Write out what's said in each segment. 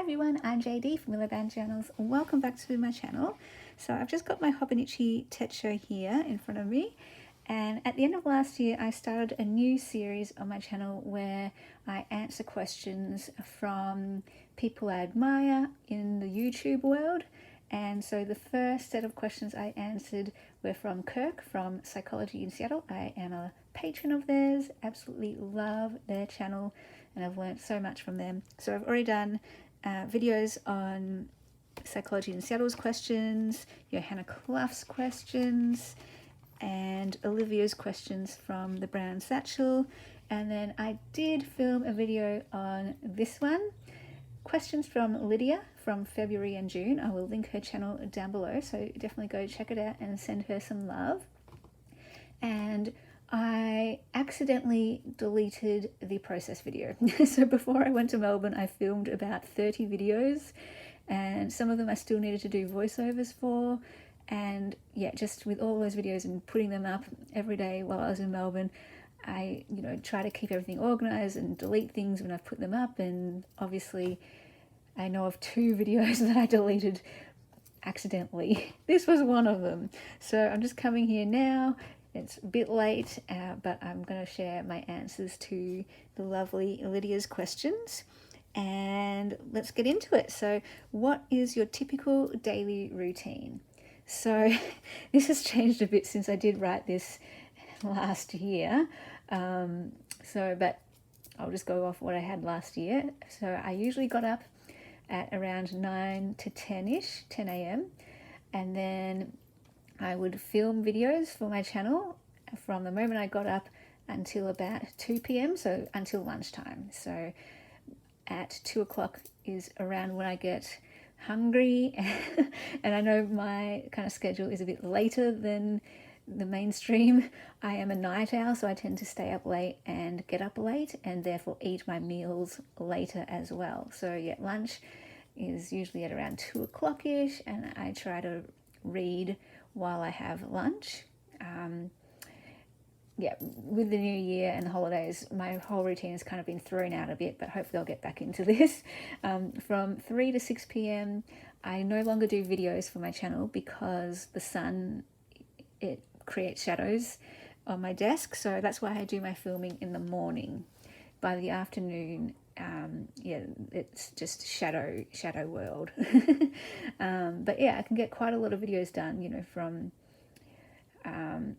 everyone, I'm JD from Willow Journals. Welcome back to my channel. So I've just got my Hobonichi Techo here in front of me, and at the end of last year I started a new series on my channel where I answer questions from people I admire in the YouTube world. And so the first set of questions I answered were from Kirk from Psychology in Seattle. I am a patron of theirs, absolutely love their channel, and I've learned so much from them. So I've already done videos on Psychology in Seattle's questions, Johanna Clough's questions, and Olivia's questions from the Brown Satchel. And then I did film a video on this one, questions from Lydia from February and June. I will link her channel down below, so definitely go check it out and send her some love. And I accidentally deleted the process video. So before I went to Melbourne, I filmed about 30 videos, and some of them I still needed to do voiceovers for. And yeah, just with all those videos and putting them up every day while I was in Melbourne, I try to keep everything organized and delete things when I've put them up. And obviously I know of 2 videos that I deleted accidentally. This was one of them. So I'm just coming here now. It's a bit late, but I'm going to share my answers to the lovely Lydia's questions, and let's get into it. So what is your typical daily routine? So this has changed a bit since I did write this last year. But I'll just go off what I had last year. So I usually got up at around 9 to 10-ish, 10 a.m. and then I would film videos for my channel from the moment I got up until about 2 p.m, so until lunchtime. So at 2 o'clock is around when I get hungry, and I know my kind of schedule is a bit later than the mainstream. I am a night owl, so I tend to stay up late and get up late, and therefore eat my meals later as well. So yeah, lunch is usually at around 2 o'clock-ish, and I try to read while I have lunch. With the new year and the holidays, my whole routine has kind of been thrown out a bit, but hopefully I'll get back into this. From 3 to 6 p.m, I no longer do videos for my channel because the sun, it creates shadows on my desk, so that's why I do my filming in the morning. By the afternoon, it's just shadow world. But yeah, I can get quite a lot of videos done, from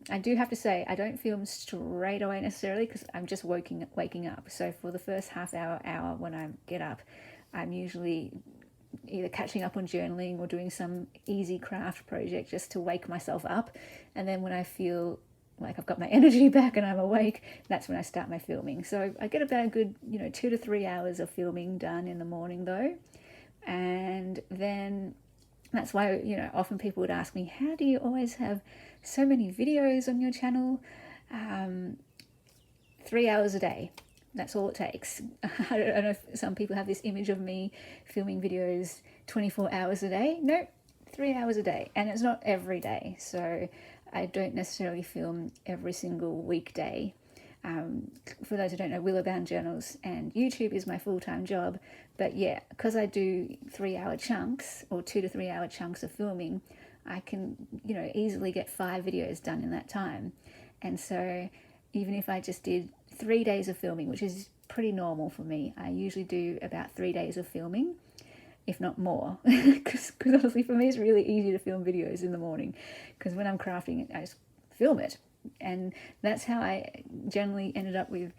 I do have to say I don't film straight away necessarily because I'm just waking up. So for the first half hour when I get up, I'm usually either catching up on journaling or doing some easy craft project just to wake myself up. And then when I feel like I've got my energy back and I'm awake, that's when I start my filming. So I get about a good 2 to 3 hours of filming done in the morning though. And then that's why often people would ask me, how do you always have so many videos on your channel? 3 hours a day, that's all it takes. I don't know if some people have this image of me filming videos 24 hours a day. Nope, 3 hours a day, and it's not every day. So I don't necessarily film every single weekday. For those who don't know, Willow Journals and YouTube is my full-time job. But yeah, because I do 3 hour chunks or 2 to 3 hour chunks of filming, I can, easily get 5 videos done in that time. And so even if I just did 3 days of filming, which is pretty normal for me, I usually do about 3 days of filming, if not more, because honestly for me it's really easy to film videos in the morning, because when I'm crafting I just film it. And that's how I generally ended up with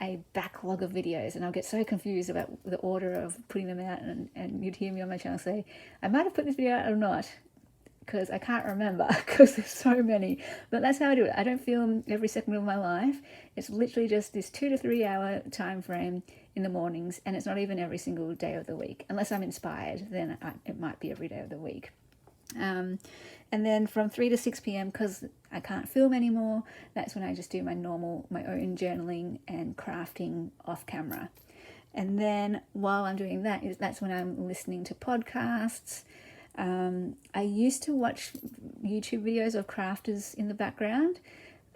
a backlog of videos, and I'll get so confused about the order of putting them out, and you'd hear me on my channel say, I might have put this video out or not, because I can't remember because there's so many. But that's how I do it. I don't film every second of my life. It's literally just this 2 to 3 hour time frame in the mornings, and it's not even every single day of the week. Unless I'm inspired, then it might be every day of the week. And then from 3 to 6 p.m, because I can't film anymore, that's when I just do my own journaling and crafting off camera. And then while I'm doing that, that's when I'm listening to podcasts. I used to watch YouTube videos of crafters in the background,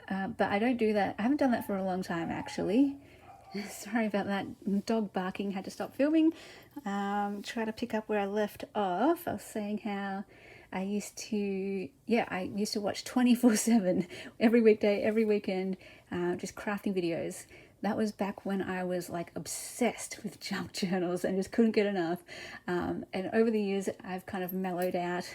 but I don't do that. I haven't done that for a long time actually. Sorry about that. Dog barking, had to stop filming. Try to pick up where I left off. I was saying how I used to watch 24/7 every weekday, every weekend, just crafting videos. That was back when I was like obsessed with junk journals and just couldn't get enough. And over the years, I've kind of mellowed out.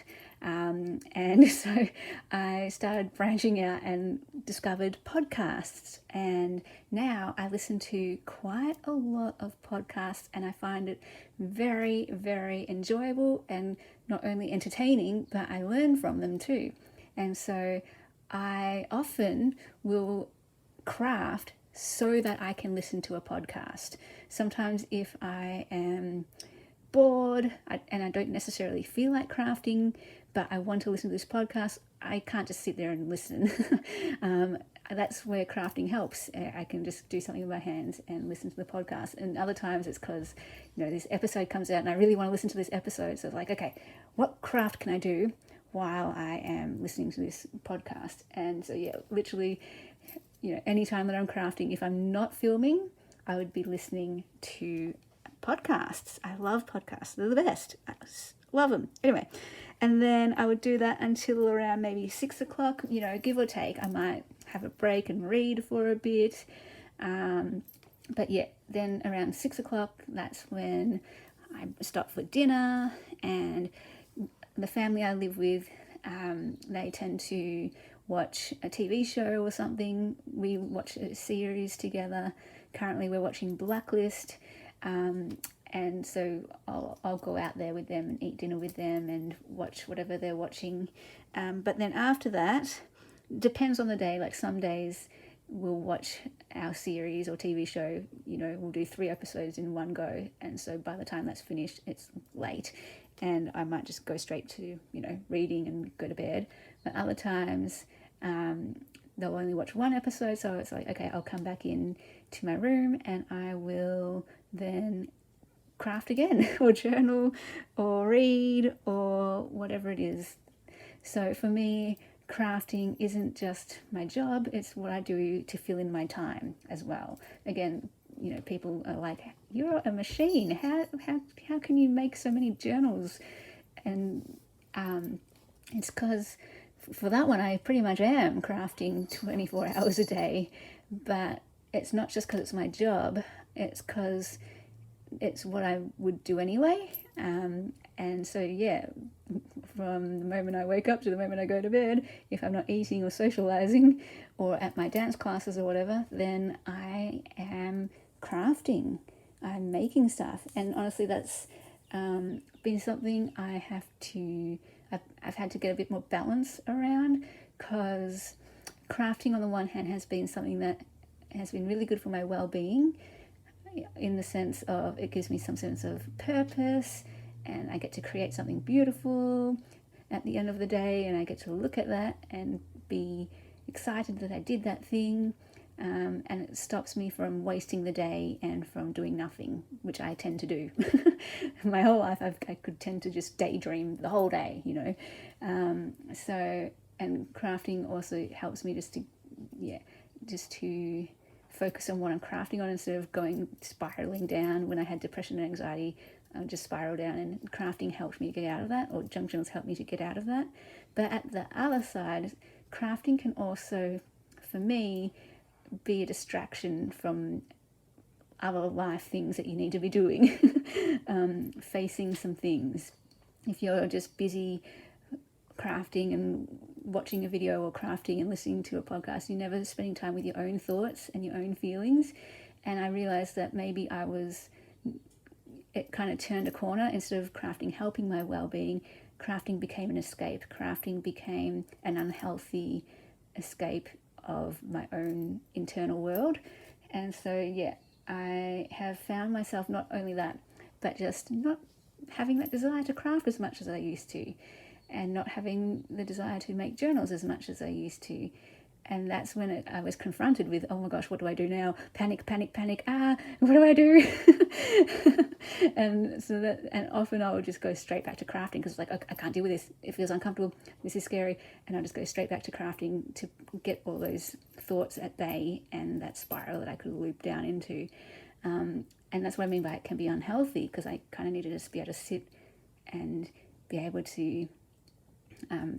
And so I started branching out and discovered podcasts. And now I listen to quite a lot of podcasts, and I find it very, very enjoyable and not only entertaining, but I learn from them too. And so I often will craft so that I can listen to a podcast. Sometimes if I am bored and I don't necessarily feel like crafting, but I want to listen to this podcast, I can't just sit there and listen. That's where crafting helps. I can just do something with my hands and listen to the podcast. And other times it's because, this episode comes out and I really want to listen to this episode. So it's like, okay, what craft can I do while I am listening to this podcast? And so, literally, anytime that I'm crafting, if I'm not filming, I would be listening to podcasts. I love podcasts. They're the best. I love them. Anyway, and then I would do that until around maybe 6 o'clock, give or take. I might have a break and read for a bit. But then around 6 o'clock, that's when I stop for dinner, and the family I live with, they tend to watch a TV show or something. We watch a series together. Currently we're watching Blacklist, and so I'll go out there with them and eat dinner with them and watch whatever they're watching. But then after that, depends on the day. Like some days we'll watch our series or TV show, we'll do 3 episodes in one go, and so by the time that's finished it's late, and I might just go straight to reading and go to bed. But other times they'll only watch 1 episode, so it's like, okay, I'll come back in to my room and I will then craft again or journal or read or whatever it is. So for me, crafting isn't just my job, it's what I do to fill in my time as well. Again, people are like, you're a machine, how can you make so many journals? And it's because for that one I pretty much am crafting 24 hours a day, but it's not just because it's my job, it's because it's what I would do anyway. And so from the moment I wake up to the moment I go to bed, if I'm not eating or socializing or at my dance classes or whatever, then I am crafting, I'm making stuff. And honestly, that's been something I've had to get a bit more balance around, because crafting on the one hand has been something that has been really good for my well-being, in the sense of it gives me some sense of purpose, and I get to create something beautiful at the end of the day, and I get to look at that and be excited that I did that thing, and it stops me from wasting the day and from doing nothing, which I tend to do. My whole life I could tend to just daydream the whole day, so, and crafting also helps me just to focus on what I'm crafting on, instead of spiraling down. When I had depression and anxiety, I would just spiral down, and crafting helped me get out of that, or junk journals helped me to get out of that. But at the other side, crafting can also, for me, be a distraction from other life things that you need to be doing. Facing some things. If you're just busy crafting and watching a video, or crafting and listening to a podcast, you're never spending time with your own thoughts and your own feelings. And I realized that maybe it kind of turned a corner. Instead of crafting helping my well-being, crafting became an escape. Crafting became an unhealthy escape of my own internal world. And so I have found myself not only that, but just not having that desire to craft as much as I used to, and not having the desire to make journals as much as I used to. And that's when I was confronted with, oh my gosh, what do I do now? Panic, panic, panic. What do I do? And often I would just go straight back to crafting because it's like, I can't deal with this. It feels uncomfortable. This is scary. And I'll just go straight back to crafting to get all those thoughts at bay and that spiral that I could loop down into. And that's what I mean by it can be unhealthy, because I kind of need to just be able to sit and be able to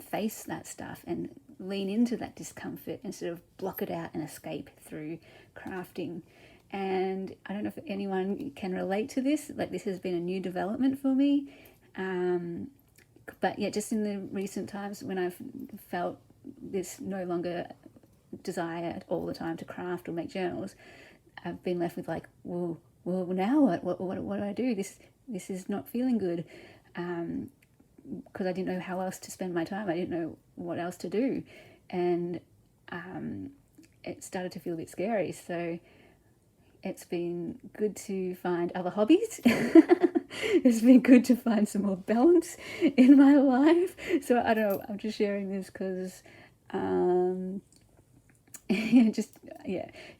face that stuff and lean into that discomfort instead of block it out and escape through crafting. And I don't know if anyone can relate to this. Like, this has been a new development for me. But yeah, just in the recent times when I've felt this no longer desire all the time to craft or make journals, I've been left with like, well now what do I do? This is not feeling good. Because I didn't know how else to spend my time. I didn't know what else to do. And it started to feel a bit scary. So it's been good to find other hobbies. It's been good to find some more balance in my life. So I don't know, I'm just sharing this because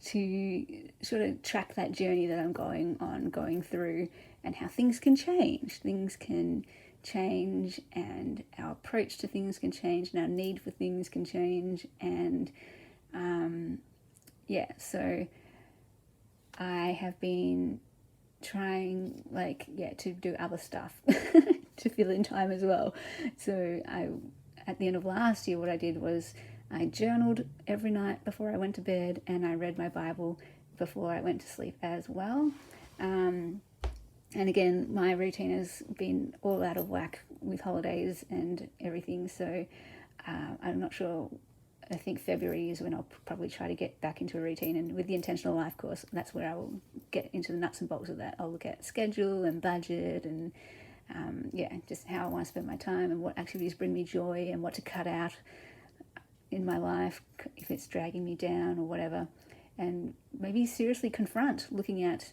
to sort of track that journey that I'm going through, and how things can change. Things can change, and our approach to things can change, and our need for things can change. And so I have been trying to do other stuff to fill in time as well. So at the end of last year, what I did was I journaled every night before I went to bed, and I read my Bible before I went to sleep as well. And again, my routine has been all out of whack with holidays and everything. So I'm not sure. I think February is when I'll probably try to get back into a routine. And with the Intentional Life course, that's where I will get into the nuts and bolts of that. I'll look at schedule and budget and just how I want to spend my time and what activities bring me joy and what to cut out in my life if it's dragging me down or whatever. And maybe seriously confront looking at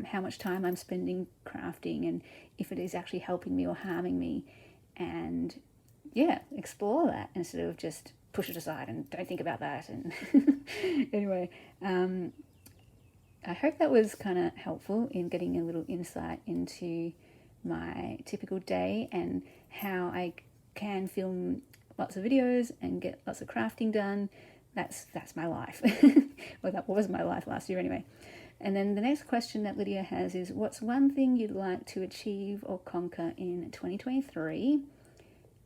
how much time I'm spending crafting and if it is actually helping me or harming me, and explore that instead of just push it aside and don't think about that. And anyway, I hope that was kind of helpful in getting a little insight into my typical day and how I can film lots of videos and get lots of crafting done. That's my life. Well, that was my life last year anyway. And then the next question that Lydia has is, what's one thing you'd like to achieve or conquer in 2023?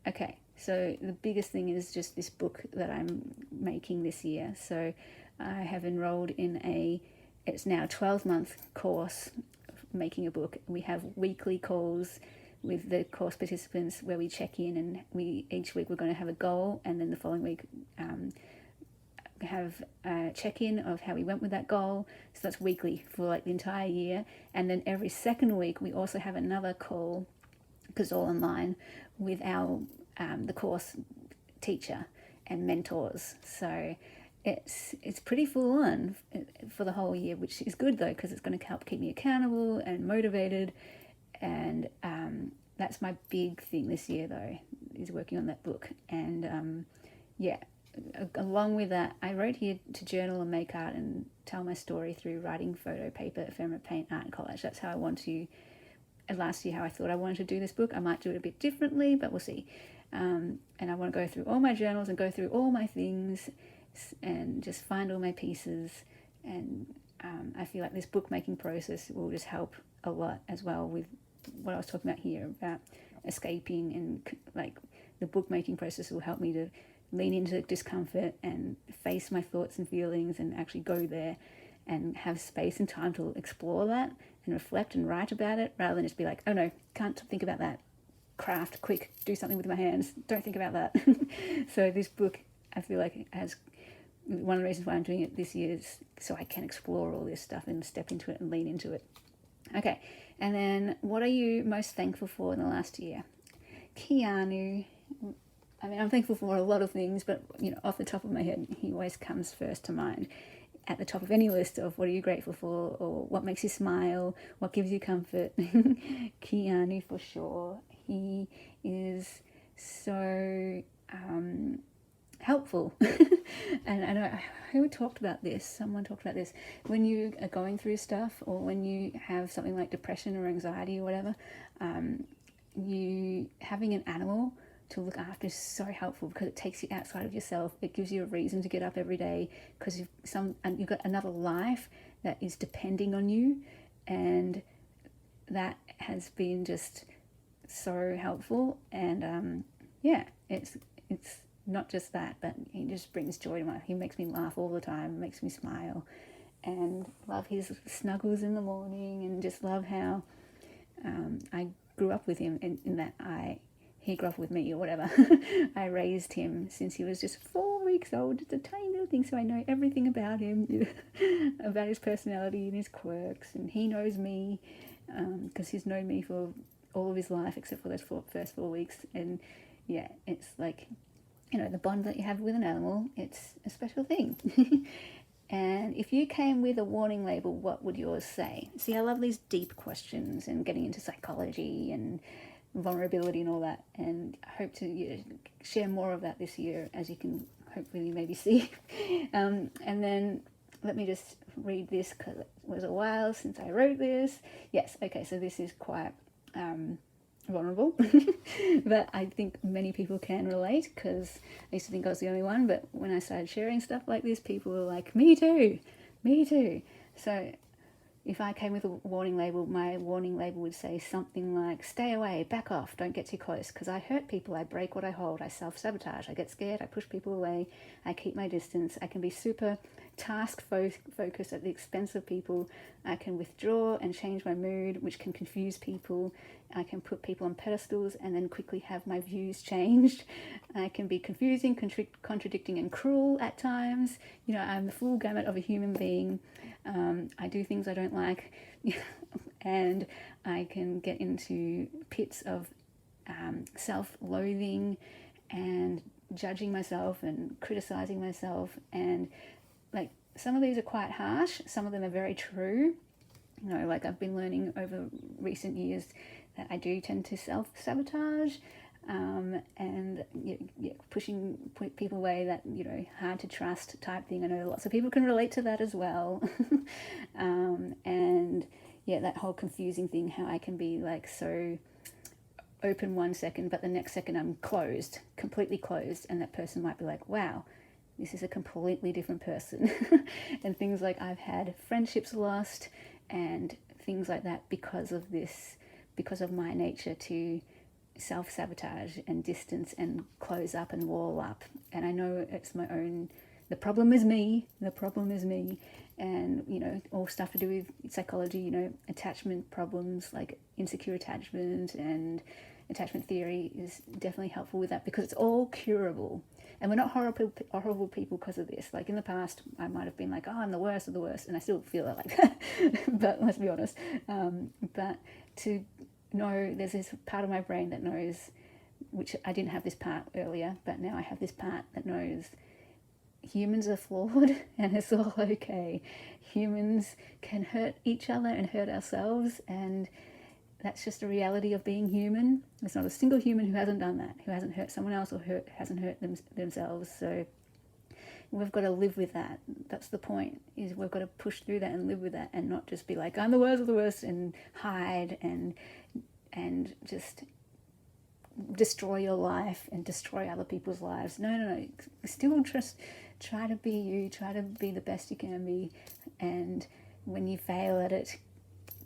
Okay, so the biggest thing is just this book that I'm making this year. So I have enrolled in it's now a 12-month course making a book. We have weekly calls with the course participants where we check in, and each week we're going to have a goal, and then the following week have a check-in of how we went with that goal. So that's weekly for like the entire year. And then every second week we also have another call, because it's all online, with our the course teacher and mentors. So it's pretty full on for the whole year, which is good though, because it's going to help keep me accountable and motivated. And that's my big thing this year though, is working on that book. And along with that, I wrote here to journal and make art and tell my story through writing, photo, paper, ephemera, paint, art and collage. That's how I want to, last year how I thought I wanted to do this book. I might do it a bit differently, but we'll see. And I want to go through all my journals and go through all my things and just find all my pieces. And I feel like this bookmaking process will just help a lot as well with what I was talking about here about escaping, and like the bookmaking process will help me to lean into discomfort and face my thoughts and feelings and actually go there and have space and time to explore that and reflect and write about it, rather than just be like, oh no, can't think about that, craft, quick, do something with my hands, don't think about that. So this book, I feel like, has one of the reasons why I'm doing it this year is so I can explore all this stuff and step into it and lean into it. Okay, and then what are you most thankful for in the last year? Keanu. I mean, I'm thankful for a lot of things, but, off the top of my head, he always comes first to mind at the top of any list of what are you grateful for, or what makes you smile, what gives you comfort. Keanu, for sure. He is so helpful. And I know who talked about this. Someone talked about this. When you are going through stuff, or when you have something like depression or anxiety or whatever, you having an animal to look after is so helpful, because it takes you outside of yourself. It gives you a reason to get up every day, because you've got another life that is depending on you, and that has been just so helpful. And it's not just that, but he just brings joy to my life. He makes me laugh all the time, makes me smile, and love his snuggles in the morning, and just love how I grew up with him in that he grew up with me, or whatever. I raised him since he was just 4 weeks old. It's a tiny little thing, so I know everything about him, about his personality and his quirks, and he knows me, because he's known me for all of his life except for those first 4 weeks. And yeah, it's like, the bond that you have with an animal, it's a special thing. And if you came with a warning label, what would yours say? See, I love these deep questions and getting into psychology and vulnerability and all that, and I hope to share more of that this year, as you can hopefully maybe see. And then let me just read this, because it was a while since I wrote this. Yes, okay, so this is quite vulnerable, but I think many people can relate, because I used to think I was the only one, but when I started sharing stuff like this, people were like, me too. So if I came with a warning label, my warning label would say something like, stay away, back off, don't get too close, because I hurt people, I break what I hold, I self-sabotage, I get scared, I push people away, I keep my distance, I can be super task-focused at the expense of people, I can withdraw and change my mood, which can confuse people, I can put people on pedestals and then quickly have my views changed, I can be confusing, contradicting and cruel at times, I'm the full gamut of a human being. I do things I don't like, and I can get into pits of self-loathing and judging myself and criticizing myself. And like, some of these are quite harsh, some of them are very true. Like, I've been learning over recent years that I do tend to self-sabotage, and pushing people away, that hard to trust type thing. I know lots of people can relate to that as well. And that whole confusing thing, how I can be like so open one second, but the next second I'm completely closed, and that person might be like, wow, this is a completely different person. And things like, I've had friendships lost and things like that because of my nature to self-sabotage and distance and close up and wall up. And I know it's my own, the problem is me, and all stuff to do with psychology, attachment problems like insecure attachment, and attachment theory is definitely helpful with that, because it's all curable. And we're not horrible people because of this. Like, in the past, I might have been like, oh, I'm the worst of the worst, and I still feel it like that. But let's be honest. But to know, there's this part of my brain that knows, which I didn't have this part earlier, but now I have this part that knows humans are flawed and it's all okay. Humans can hurt each other and hurt ourselves, and that's just a reality of being human. There's not a single human who hasn't done that, who hasn't hurt someone else or hasn't hurt themselves. So we've got to live with that. That's the point, is we've got to push through that and live with that, and not just be like, I'm the worst of the worst, and hide and just destroy your life and destroy other people's lives. No. Still try to be you, try to be the best you can be, and when you fail at it,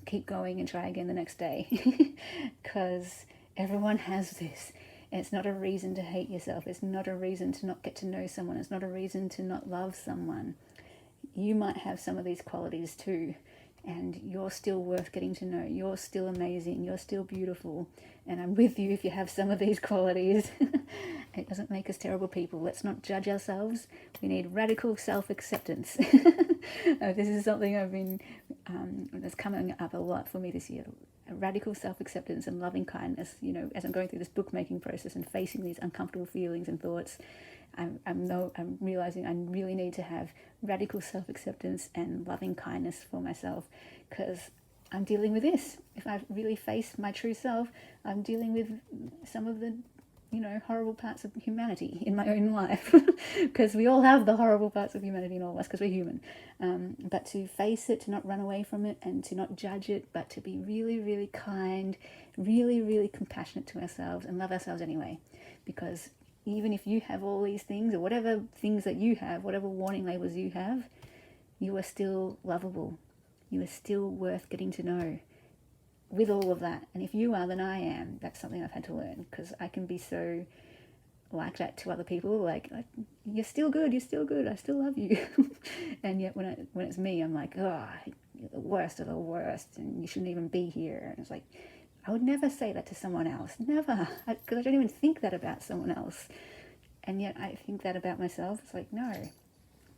keep going and try again the next day. Because everyone has this. It's not a reason to hate yourself. It's not a reason to not get to know someone. It's not a reason to not love someone. You might have some of these qualities too, and you're still worth getting to know. You're still amazing. You're still beautiful. And I'm with you if you have some of these qualities. It doesn't make us terrible people. Let's not judge ourselves. We need radical self-acceptance. This is something I've been, that's coming up a lot for me this year. Radical self-acceptance and loving kindness. As I'm going through this bookmaking process and facing these uncomfortable feelings and thoughts, I'm realizing I really need to have radical self-acceptance and loving kindness for myself, because I'm dealing with this. If I really face my true self, I'm dealing with some of the horrible parts of humanity in my own life, because we all have the horrible parts of humanity in all of us, because we're human. But to face it, to not run away from it, and to not judge it, but to be really, really kind, really, really compassionate to ourselves, and love ourselves anyway. Because even if you have all these things, or whatever things that you have, whatever warning labels you have, you are still lovable. You are still worth getting to know with all of that. And if you are, then I am. That's something I've had to learn, because I can be so like that to other people, like you're still good, I still love you. And yet when it's me, I'm like, oh, you're the worst of the worst, and you shouldn't even be here. And it's like, I would never say that to someone else, never, because I don't even think that about someone else. And yet I think that about myself. It's like, no,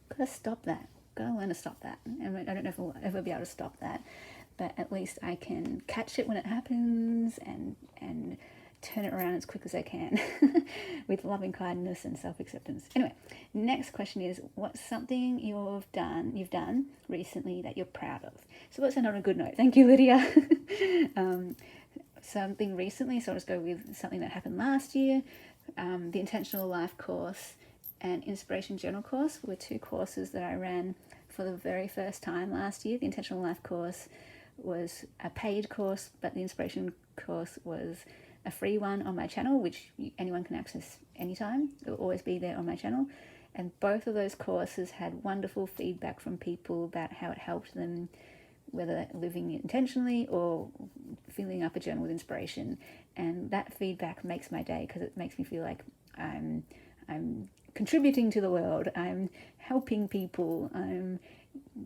gotta stop that, gotta learn to stop that. And I don't know if I'll ever be able to stop that, but at least I can catch it when it happens and turn it around as quick as I can with loving kindness and self-acceptance. Anyway, next question is, what's something you've done recently that you're proud of? So let's end on a good note. Thank you, Lydia. Something recently, so I'll just go with something that happened last year. The Intentional Life course and Inspiration Journal course were two courses that I ran for the very first time last year. The Intentional Life course was a paid course, but the Inspiration course was a free one on my channel, which anyone can access anytime. It will always be there on my channel. And both of those courses had wonderful feedback from people about how it helped them, whether living intentionally or filling up a journal with inspiration. And that feedback makes my day, because it makes me feel like I'm contributing to the world, I'm helping people, I'm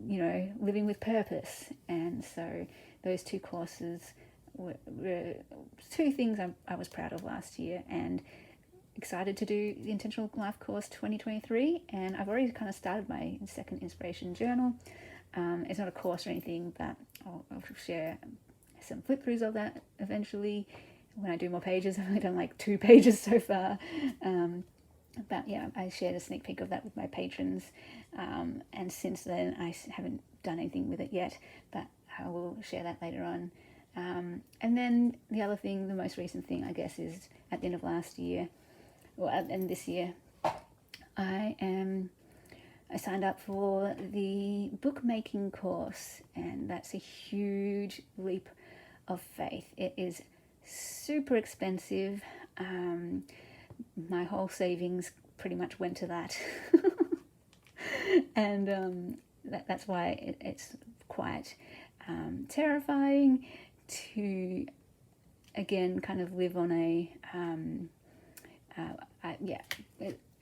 living with purpose. And so those two courses were two things I was proud of last year, and excited to do the Intentional Life course 2023. And I've already kind of started my second inspiration journal. It's not a course or anything, but I'll share some flip throughs of that eventually when I do more pages. I've only done like 2 pages so far. But yeah, I shared a sneak peek of that with my patrons. And since then, I haven't done anything with it yet, but I will share that later on. And then the other thing, the most recent thing, I guess, is at the end of last year, and this year, I signed up for the bookmaking course, and that's a huge leap of faith. It is super expensive. My whole savings pretty much went to that. And that's why it's quite terrifying to, again, kind of live on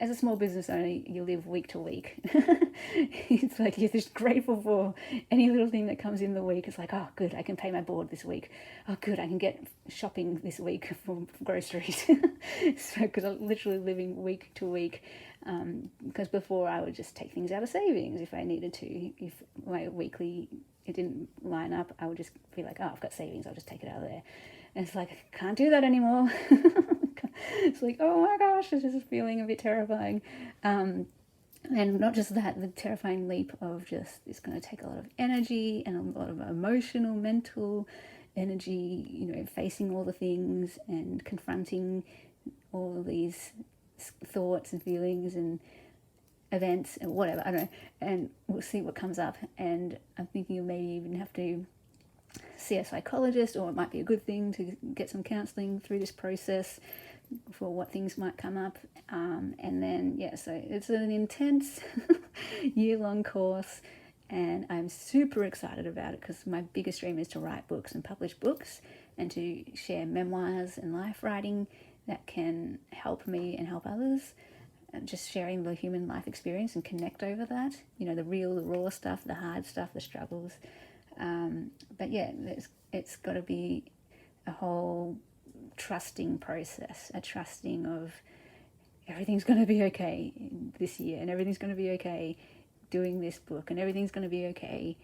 as a small business owner, you live week to week. It's like you're just grateful for any little thing that comes in the week. It's like, oh, good, I can pay my board this week. Oh, good, I can get shopping this week for groceries. So, because I'm literally living week to week. Because before I would just take things out of savings if I needed to. If my weekly, it didn't line up, I would just be like, oh, I've got savings, I'll just take it out of there. And it's like, I can't do that anymore. It's like, oh my gosh, this is feeling a bit terrifying. And not just that, the terrifying leap of just, it's going to take a lot of energy and a lot of emotional, mental energy, facing all the things and confronting all of these thoughts and feelings and events and whatever, I don't know. And we'll see what comes up. And I'm thinking of maybe even have to see a psychologist, or it might be a good thing to get some counselling through this process for what things might come up. And then, so it's an intense year-long course, and I'm super excited about it, because my biggest dream is to write books and publish books and to share memoirs and life writing that can help me and help others. And just sharing the human life experience and connect over that, the real, the raw stuff, the hard stuff, the struggles. But yeah, it's got to be a whole trusting process, a trusting of everything's going to be okay this year, and everything's going to be okay doing this book, and everything's going to be okay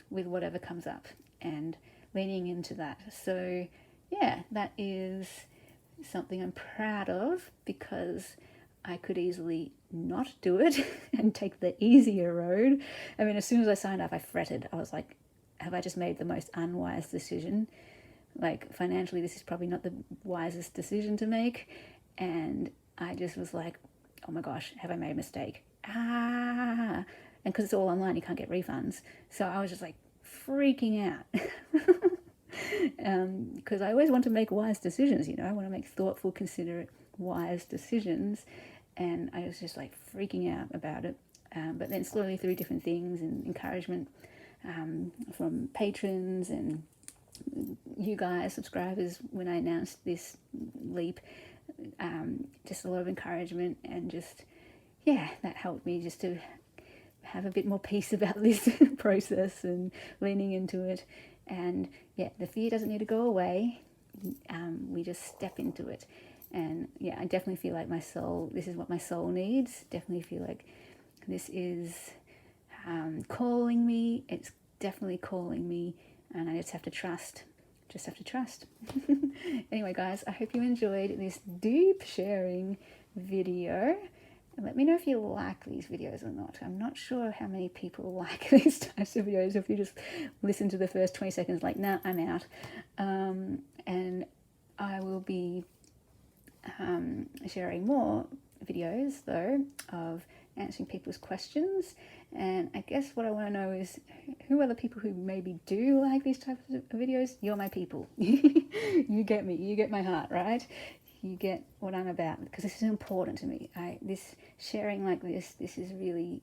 with whatever comes up, and leaning into that. So yeah, that is something I'm proud of, because I could easily not do it and take the easier road. I mean, as soon as I signed up, I fretted. I was like, have I just made the most unwise decision? like financially this is probably not the wisest decision to make. And I just was like, oh my gosh, have I made a mistake? And because it's all online, you can't get refunds. So I was just like freaking out. Because I always want to make wise decisions, I want to make thoughtful, considerate, wise decisions. And I was just like freaking out about it. But then slowly through different things and encouragement from patrons and you guys, subscribers, when I announced this leap, just a lot of encouragement and just, yeah, that helped me just to have a bit more peace about this process and leaning into it. And yeah, the fear doesn't need to go away. We just step into it. And yeah, I definitely feel like my soul, this is what my soul needs. Definitely feel like this is calling me. It's definitely calling me. And I just have to trust. Anyway, guys, I hope you enjoyed this deep sharing video. And let me know if you like these videos or not. I'm not sure how many people like these types of videos. If you just listen to the first 20 seconds like, nah, I'm out. And I will be sharing more videos, though, of answering people's questions. And I guess what I want to know is, who are the people who maybe do like these types of videos? You're my people. You get me. You get my heart, right? You get what I'm about, because this is important to me. This sharing like this is really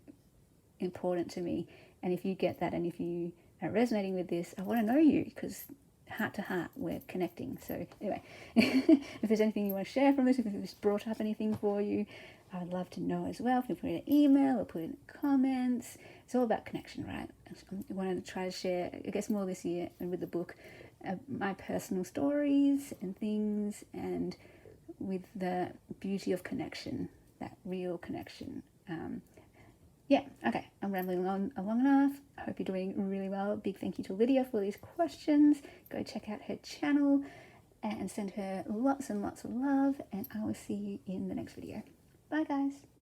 important to me. And if you get that, and if you are resonating with this, I want to know you, because heart to heart, we're connecting. So anyway, if there's anything you want to share from this, if this brought up anything for you, I would love to know as well. If you put in an email or put in comments, it's all about connection, right? I wanted to try to share, I guess, more this year and with the book, my personal stories and things, and with the beauty of connection, that real connection. Yeah, okay, I'm rambling on long enough. I hope you're doing really well. Big thank you to Lydia for these questions. Go check out her channel and send her lots and lots of love, and I will see you in the next video. Bye, guys.